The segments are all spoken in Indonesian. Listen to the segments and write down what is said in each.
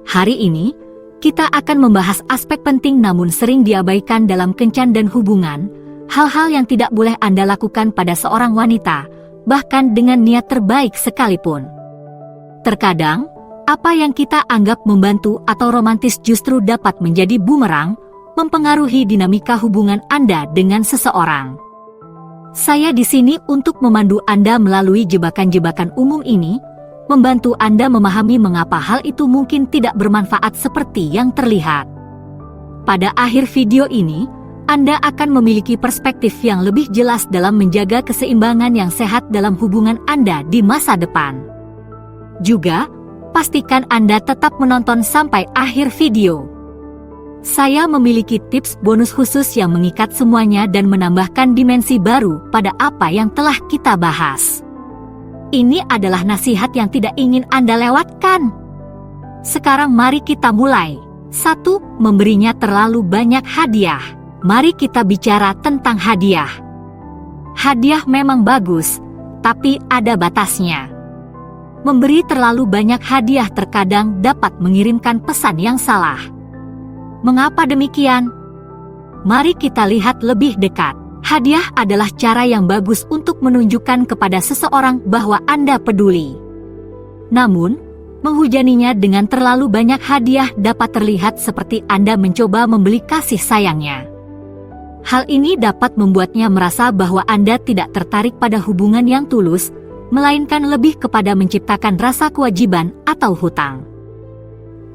Hari ini, kita akan membahas aspek penting namun sering diabaikan dalam kencan dan hubungan, hal-hal yang tidak boleh Anda lakukan pada seorang wanita, bahkan dengan niat terbaik sekalipun. Terkadang, apa yang kita anggap membantu atau romantis justru dapat menjadi bumerang, mempengaruhi dinamika hubungan Anda dengan seseorang. Saya di sini untuk memandu Anda melalui jebakan-jebakan umum ini, membantu Anda memahami mengapa hal itu mungkin tidak bermanfaat seperti yang terlihat. Pada akhir video ini, Anda akan memiliki perspektif yang lebih jelas dalam menjaga keseimbangan yang sehat dalam hubungan Anda di masa depan. Juga, pastikan Anda tetap menonton sampai akhir video. Saya memiliki tips bonus khusus yang mengikat semuanya dan menambahkan dimensi baru pada apa yang telah kita bahas. Ini adalah nasihat yang tidak ingin Anda lewatkan. Sekarang mari kita mulai. 1. Memberinya terlalu banyak hadiah. Mari kita bicara tentang hadiah. Hadiah memang bagus, tapi ada batasnya. Memberi terlalu banyak hadiah terkadang dapat mengirimkan pesan yang salah. Mengapa demikian? Mari kita lihat lebih dekat. Hadiah adalah cara yang bagus untuk menunjukkan kepada seseorang bahwa Anda peduli. Namun, menghujaninya dengan terlalu banyak hadiah dapat terlihat seperti Anda mencoba membeli kasih sayangnya. Hal ini dapat membuatnya merasa bahwa Anda tidak tertarik pada hubungan yang tulus, melainkan lebih kepada menciptakan rasa kewajiban atau hutang.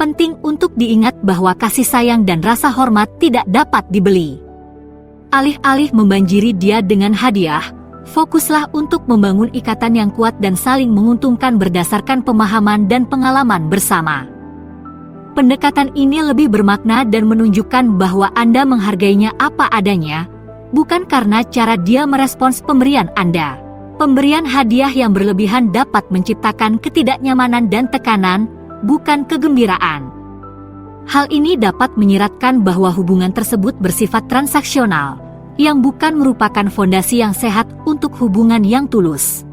Penting untuk diingat bahwa kasih sayang dan rasa hormat tidak dapat dibeli. Alih-alih membanjiri dia dengan hadiah, fokuslah untuk membangun ikatan yang kuat dan saling menguntungkan berdasarkan pemahaman dan pengalaman bersama. Pendekatan ini lebih bermakna dan menunjukkan bahwa Anda menghargainya apa adanya, bukan karena cara dia merespons pemberian Anda. Pemberian hadiah yang berlebihan dapat menciptakan ketidaknyamanan dan tekanan, bukan kegembiraan. Hal ini dapat menyiratkan bahwa hubungan tersebut bersifat transaksional, yang bukan merupakan fondasi yang sehat untuk hubungan yang tulus.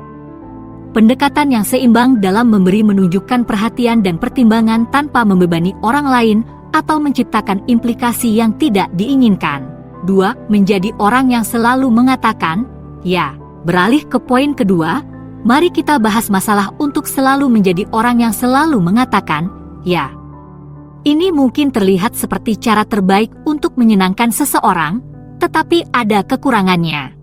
Pendekatan yang seimbang dalam memberi menunjukkan perhatian dan pertimbangan tanpa membebani orang lain atau menciptakan implikasi yang tidak diinginkan. 2. Menjadi orang yang selalu mengatakan, ya. Beralih ke poin kedua, mari kita bahas masalah untuk selalu menjadi orang yang selalu mengatakan, ya. Ini mungkin terlihat seperti cara terbaik untuk menyenangkan seseorang, tetapi ada kekurangannya.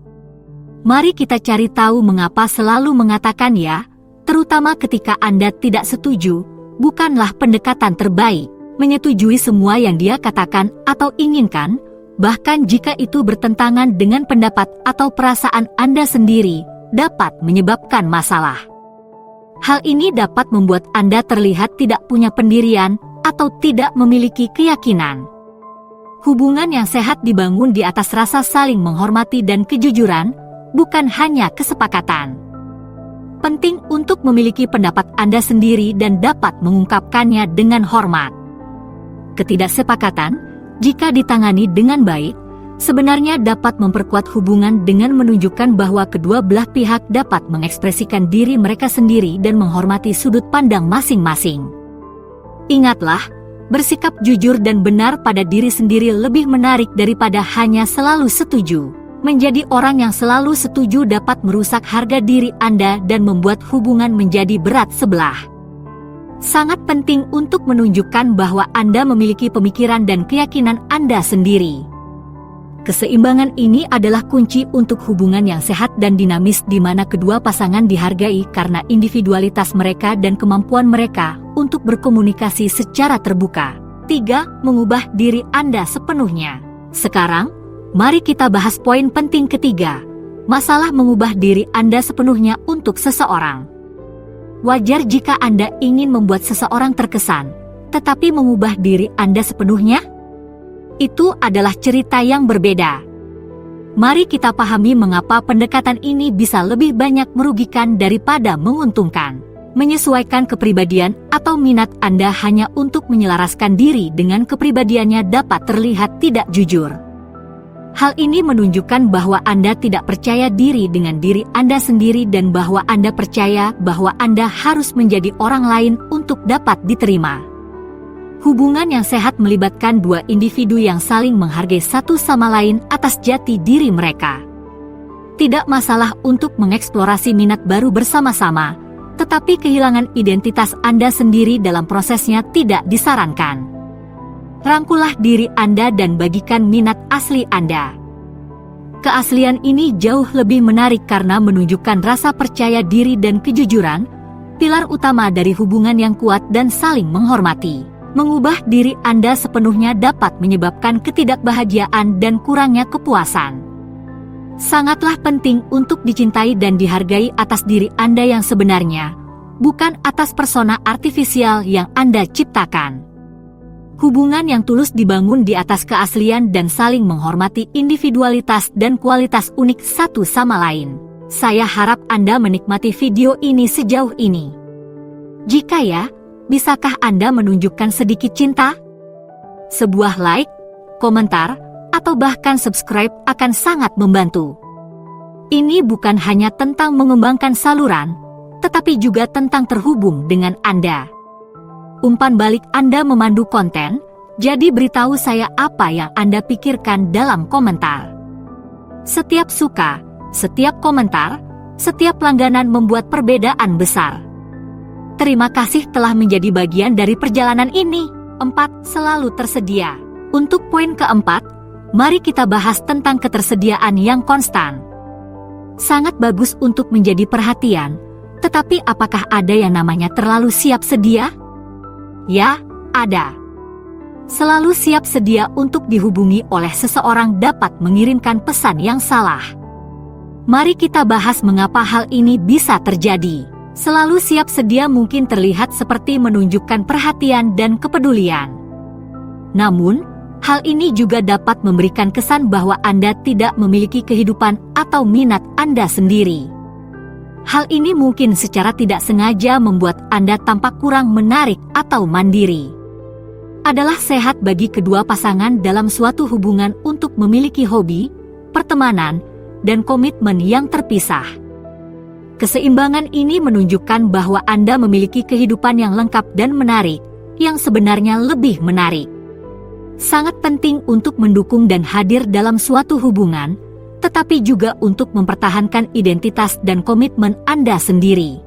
Mari kita cari tahu mengapa selalu mengatakan ya, terutama ketika Anda tidak setuju, bukanlah pendekatan terbaik. Menyetujui semua yang dia katakan atau inginkan, bahkan jika itu bertentangan dengan pendapat atau perasaan Anda sendiri, dapat menyebabkan masalah. Hal ini dapat membuat Anda terlihat tidak punya pendirian atau tidak memiliki keyakinan. Hubungan yang sehat dibangun di atas rasa saling menghormati dan kejujuran, bukan hanya kesepakatan. Penting untuk memiliki pendapat Anda sendiri dan dapat mengungkapkannya dengan hormat. Ketidaksepakatan, jika ditangani dengan baik, sebenarnya dapat memperkuat hubungan dengan menunjukkan bahwa kedua belah pihak dapat mengekspresikan diri mereka sendiri dan menghormati sudut pandang masing-masing. Ingatlah, bersikap jujur dan benar pada diri sendiri lebih menarik daripada hanya selalu setuju. Menjadi orang yang selalu setuju dapat merusak harga diri Anda dan membuat hubungan menjadi berat sebelah. Sangat penting untuk menunjukkan bahwa Anda memiliki pemikiran dan keyakinan Anda sendiri. Keseimbangan ini adalah kunci untuk hubungan yang sehat dan dinamis di mana kedua pasangan dihargai karena individualitas mereka dan kemampuan mereka untuk berkomunikasi secara terbuka. 3. Mengubah diri Anda sepenuhnya. Sekarang, mari kita bahas poin penting ketiga, masalah mengubah diri Anda sepenuhnya untuk seseorang. Wajar jika Anda ingin membuat seseorang terkesan, tetapi mengubah diri Anda sepenuhnya? Itu adalah cerita yang berbeda. Mari kita pahami mengapa pendekatan ini bisa lebih banyak merugikan daripada menguntungkan. Menyesuaikan kepribadian atau minat Anda hanya untuk menyelaraskan diri dengan kepribadiannya dapat terlihat tidak jujur. Hal ini menunjukkan bahwa Anda tidak percaya diri dengan diri Anda sendiri dan bahwa Anda percaya bahwa Anda harus menjadi orang lain untuk dapat diterima. Hubungan yang sehat melibatkan dua individu yang saling menghargai satu sama lain atas jati diri mereka. Tidak masalah untuk mengeksplorasi minat baru bersama-sama, tetapi kehilangan identitas Anda sendiri dalam prosesnya tidak disarankan. Rangkulah diri Anda dan bagikan minat asli Anda. Keaslian ini jauh lebih menarik karena menunjukkan rasa percaya diri dan kejujuran, pilar utama dari hubungan yang kuat dan saling menghormati. Mengubah diri Anda sepenuhnya dapat menyebabkan ketidakbahagiaan dan kurangnya kepuasan. Sangatlah penting untuk dicintai dan dihargai atas diri Anda yang sebenarnya, bukan atas persona artifisial yang Anda ciptakan. Hubungan yang tulus dibangun di atas keaslian dan saling menghormati individualitas dan kualitas unik satu sama lain. Saya harap Anda menikmati video ini sejauh ini. Jika ya, bisakah Anda menunjukkan sedikit cinta? Sebuah like, komentar, atau bahkan subscribe akan sangat membantu. Ini bukan hanya tentang mengembangkan saluran, tetapi juga tentang terhubung dengan Anda. Umpan balik Anda memandu konten, jadi beritahu saya apa yang Anda pikirkan dalam komentar. Setiap suka, setiap komentar, setiap langganan membuat perbedaan besar. Terima kasih telah menjadi bagian dari perjalanan ini. 4. Selalu tersedia. Untuk poin keempat, mari kita bahas tentang ketersediaan yang konstan. Sangat bagus untuk menjadi perhatian, tetapi apakah ada yang namanya terlalu siap sedia? Ya, ada. Selalu siap sedia untuk dihubungi oleh seseorang dapat mengirimkan pesan yang salah. Mari kita bahas mengapa hal ini bisa terjadi. Selalu siap sedia mungkin terlihat seperti menunjukkan perhatian dan kepedulian. Namun, hal ini juga dapat memberikan kesan bahwa Anda tidak memiliki kehidupan atau minat Anda sendiri. Hal ini mungkin secara tidak sengaja membuat Anda tampak kurang menarik atau mandiri. Adalah sehat bagi kedua pasangan dalam suatu hubungan untuk memiliki hobi, pertemanan, dan komitmen yang terpisah. Keseimbangan ini menunjukkan bahwa Anda memiliki kehidupan yang lengkap dan menarik, yang sebenarnya lebih menarik. Sangat penting untuk mendukung dan hadir dalam suatu hubungan, tetapi juga untuk mempertahankan identitas dan komitmen Anda sendiri.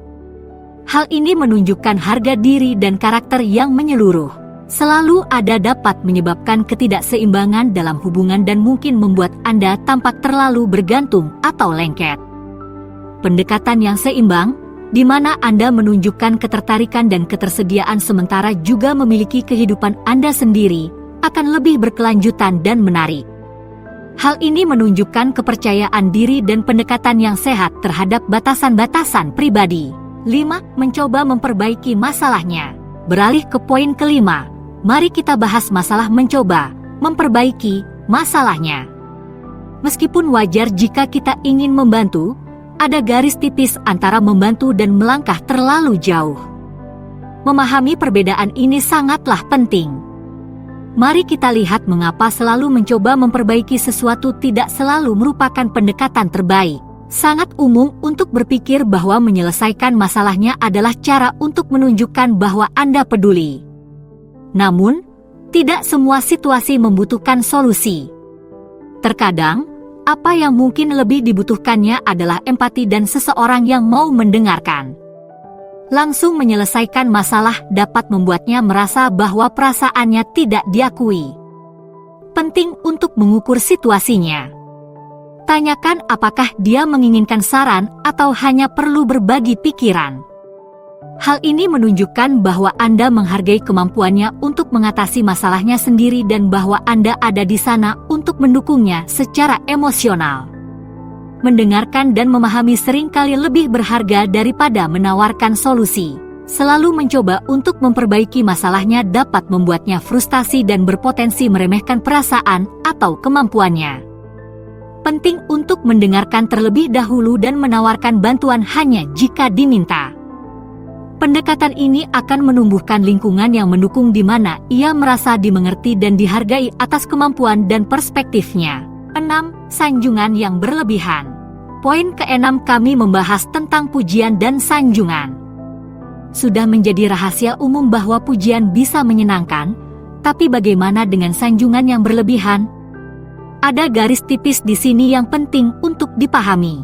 Hal ini menunjukkan harga diri dan karakter yang menyeluruh. Selalu ada dapat menyebabkan ketidakseimbangan dalam hubungan dan mungkin membuat Anda tampak terlalu bergantung atau lengket. Pendekatan yang seimbang, di mana Anda menunjukkan ketertarikan dan ketersediaan sementara juga memiliki kehidupan Anda sendiri, akan lebih berkelanjutan dan menarik. Hal ini menunjukkan kepercayaan diri dan pendekatan yang sehat terhadap batasan-batasan pribadi. 5. Mencoba memperbaiki masalahnya. Beralih ke poin kelima, mari kita bahas masalah mencoba memperbaiki masalahnya. Meskipun wajar jika kita ingin membantu, ada garis tipis antara membantu dan melangkah terlalu jauh. Memahami perbedaan ini sangatlah penting. Mari kita lihat mengapa selalu mencoba memperbaiki sesuatu tidak selalu merupakan pendekatan terbaik. Sangat umum untuk berpikir bahwa menyelesaikan masalahnya adalah cara untuk menunjukkan bahwa Anda peduli. Namun, tidak semua situasi membutuhkan solusi. Terkadang, apa yang mungkin lebih dibutuhkannya adalah empati dan seseorang yang mau mendengarkan. Langsung menyelesaikan masalah dapat membuatnya merasa bahwa perasaannya tidak diakui. Penting untuk mengukur situasinya. Tanyakan apakah dia menginginkan saran atau hanya perlu berbagi pikiran. Hal ini menunjukkan bahwa Anda menghargai kemampuannya untuk mengatasi masalahnya sendiri dan bahwa Anda ada di sana untuk mendukungnya secara emosional. Mendengarkan dan memahami seringkali lebih berharga daripada menawarkan solusi. Selalu mencoba untuk memperbaiki masalahnya dapat membuatnya frustasi dan berpotensi meremehkan perasaan atau kemampuannya. Penting untuk mendengarkan terlebih dahulu dan menawarkan bantuan hanya jika diminta. Pendekatan ini akan menumbuhkan lingkungan yang mendukung di mana ia merasa dimengerti dan dihargai atas kemampuan dan perspektifnya. 6. Sanjungan yang berlebihan. Poin ke-6 kami membahas tentang pujian dan sanjungan. Sudah menjadi rahasia umum bahwa pujian bisa menyenangkan, tapi bagaimana dengan sanjungan yang berlebihan? Ada garis tipis di sini yang penting untuk dipahami.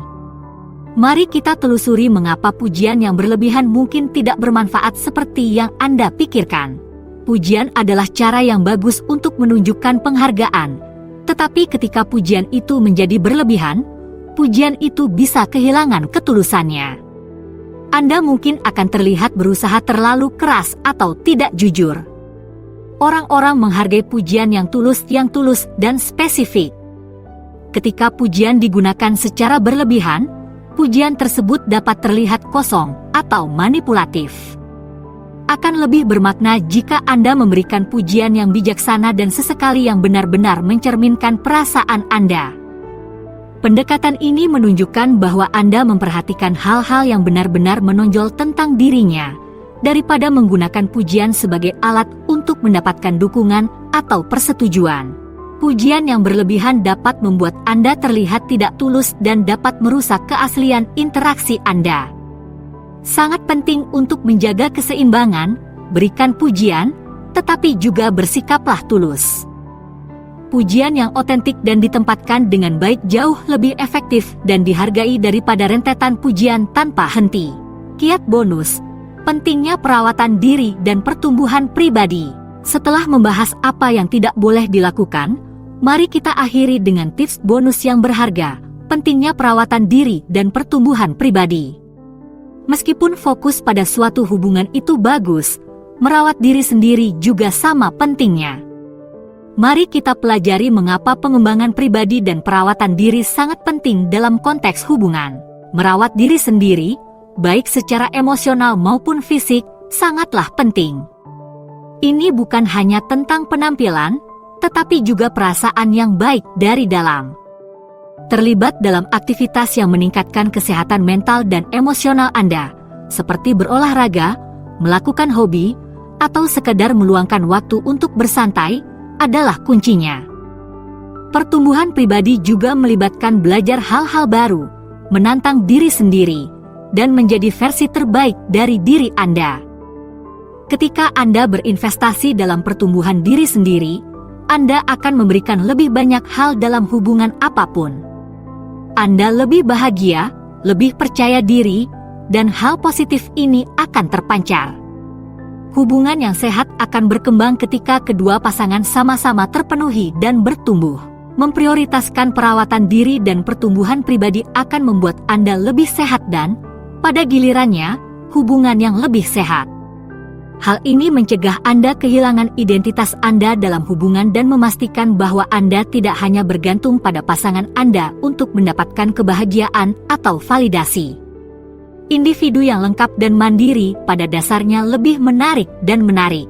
Mari kita telusuri mengapa pujian yang berlebihan mungkin tidak bermanfaat seperti yang Anda pikirkan. Pujian adalah cara yang bagus untuk menunjukkan penghargaan, tetapi ketika pujian itu menjadi berlebihan, pujian itu bisa kehilangan ketulusannya. Anda mungkin akan terlihat berusaha terlalu keras atau tidak jujur. Orang-orang menghargai pujian yang tulus dan spesifik. Ketika pujian digunakan secara berlebihan, pujian tersebut dapat terlihat kosong atau manipulatif. Akan lebih bermakna jika Anda memberikan pujian yang bijaksana dan sesekali yang benar-benar mencerminkan perasaan Anda. Pendekatan ini menunjukkan bahwa Anda memperhatikan hal-hal yang benar-benar menonjol tentang dirinya, daripada menggunakan pujian sebagai alat untuk mendapatkan dukungan atau persetujuan. Pujian yang berlebihan dapat membuat Anda terlihat tidak tulus dan dapat merusak keaslian interaksi Anda. Sangat penting untuk menjaga keseimbangan, berikan pujian, tetapi juga bersikaplah tulus. Pujian yang otentik dan ditempatkan dengan baik jauh lebih efektif dan dihargai daripada rentetan pujian tanpa henti. Kiat bonus: pentingnya perawatan diri dan pertumbuhan pribadi. Setelah membahas apa yang tidak boleh dilakukan, mari kita akhiri dengan tips bonus yang berharga, pentingnya perawatan diri dan pertumbuhan pribadi. Meskipun fokus pada suatu hubungan itu bagus, merawat diri sendiri juga sama pentingnya. Mari kita pelajari mengapa pengembangan pribadi dan perawatan diri sangat penting dalam konteks hubungan. Merawat diri sendiri, baik secara emosional maupun fisik, sangatlah penting. Ini bukan hanya tentang penampilan, tetapi juga perasaan yang baik dari dalam. Terlibat dalam aktivitas yang meningkatkan kesehatan mental dan emosional Anda, seperti berolahraga, melakukan hobi, atau sekedar meluangkan waktu untuk bersantai, adalah kuncinya. Pertumbuhan pribadi juga melibatkan belajar hal-hal baru, menantang diri sendiri, dan menjadi versi terbaik dari diri Anda. Ketika Anda berinvestasi dalam pertumbuhan diri sendiri, Anda akan memberikan lebih banyak hal dalam hubungan apapun. Anda lebih bahagia, lebih percaya diri, dan hal positif ini akan terpancar. Hubungan yang sehat akan berkembang ketika kedua pasangan sama-sama terpenuhi dan bertumbuh. Memprioritaskan perawatan diri dan pertumbuhan pribadi akan membuat Anda lebih sehat dan, pada gilirannya, hubungan yang lebih sehat. Hal ini mencegah Anda kehilangan identitas Anda dalam hubungan dan memastikan bahwa Anda tidak hanya bergantung pada pasangan Anda untuk mendapatkan kebahagiaan atau validasi. Individu yang lengkap dan mandiri pada dasarnya lebih menarik dan menarik.